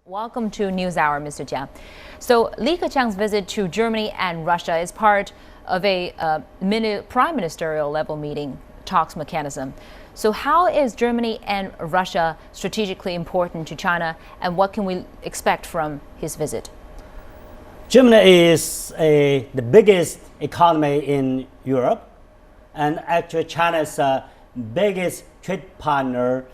Welcome to NewsHour, Mr. Jia. So Li Keqiang's visit to Germany and Russia is part of a prime ministerial level meeting talks mechanism. So how is Germany and Russia strategically important to China, and what can we expect from his visit? Germany is the biggest economy in Europe, and actually China's biggest trade partner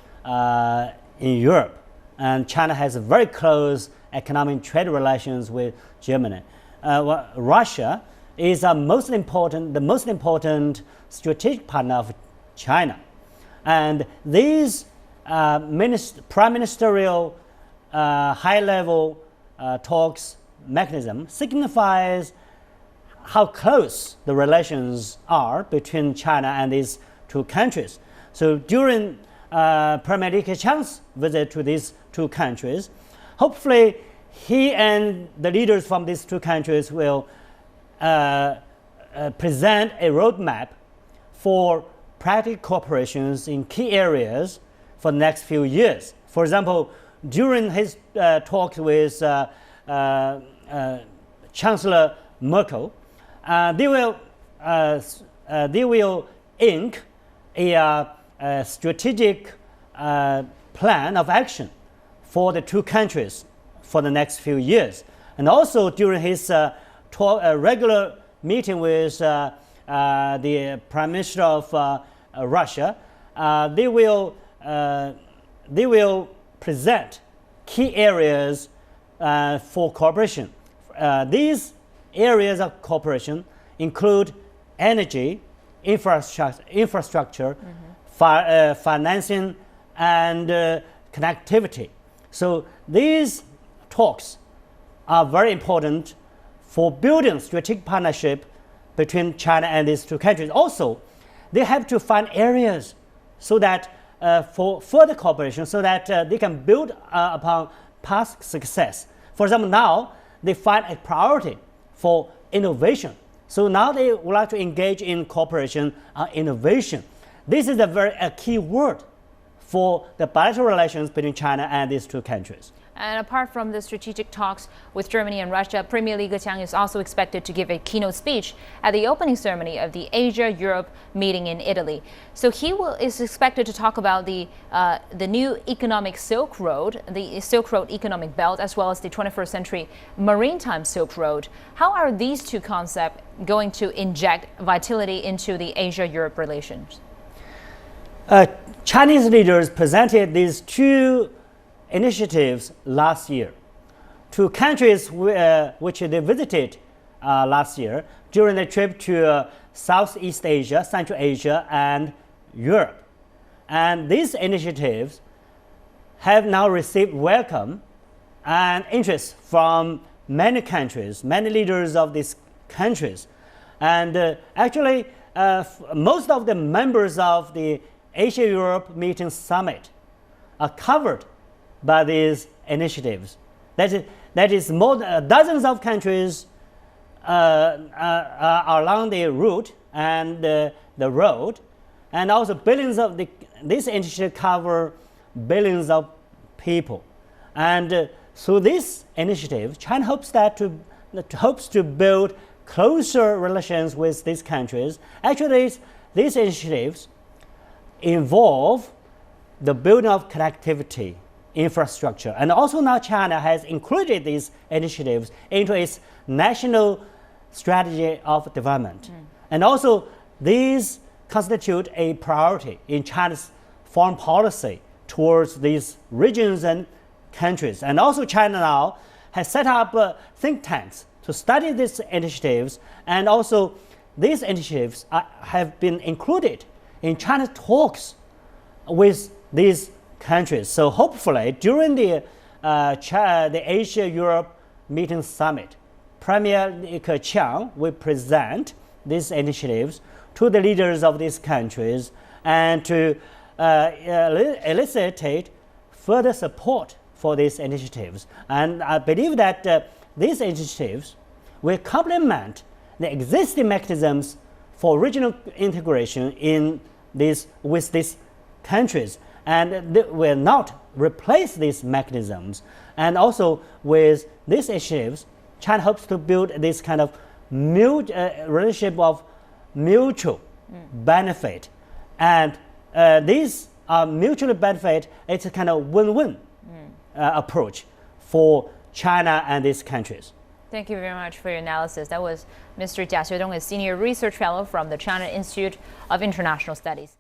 in Europe. And China has a very close economic trade relations with Germany. Russia is the most important strategic partner of China. And these prime ministerial high-level talks mechanism signifies how close the relations are between China and these two countries. So during Premier Li Keqiang's visit to these two countries, hopefully he and the leaders from these two countries will present a roadmap for practical cooperations in key areas for the next few years. For example, during his talks with Chancellor Merkel, they will ink a strategic plan of action for the two countries for the next few years. And also during his regular meeting with the Prime Minister of Russia, they will present key areas for cooperation. These areas of cooperation include energy, infrastructure, financing, and connectivity. So these talks are very important for building strategic partnership between China and these two countries. Also, they have to find areas so that for further cooperation, so that they can build upon past success. For example, now they find a priority for innovation. So now they would like to engage in cooperation on innovation. This is a key word for the bilateral relations between China and these two countries. And apart from the strategic talks with Germany and Russia, Premier Li Keqiang is also expected to give a keynote speech at the opening ceremony of the Asia-Europe meeting in Italy. So he is expected to talk about the new economic Silk Road, the Silk Road economic belt, as well as the 21st century maritime Silk Road. How are these two concepts going to inject vitality into the Asia-Europe relations? Chinese leaders presented these two initiatives last year to countries which they visited last year during the trip to Southeast Asia, Central Asia, and Europe. And these initiatives have now received welcome and interest from many countries, many leaders of these countries. And actually, most of the members of the Asia-Europe Meeting Summit are covered by these initiatives. That is more than dozens of countries are along the route and the road, and also billions of this initiative cover billions of people. And through this initiative, China hopes to build closer relations with these countries. Actually, these initiatives involve the building of connectivity, infrastructure, and also now China has included these initiatives into its national strategy of development. And also these constitute a priority in China's foreign policy towards these regions and countries. And also China now has set up think tanks to study these initiatives, and also these initiatives have been included in China's talks with these countries. So hopefully during the Asia-Europe Meeting Summit, Premier Li Keqiang will present these initiatives to the leaders of these countries and to elicit further support for these initiatives. And I believe that these initiatives will complement the existing mechanisms for regional integration with these countries, and they will not replace these mechanisms. And also with these initiatives, China hopes to build this kind of relationship of mutual benefit. And these are mutually benefit. It's a kind of win-win approach for China and these countries. Thank you very much for your analysis. That was Mr. Jia Xiudong, a senior research fellow from the China Institute of International Studies.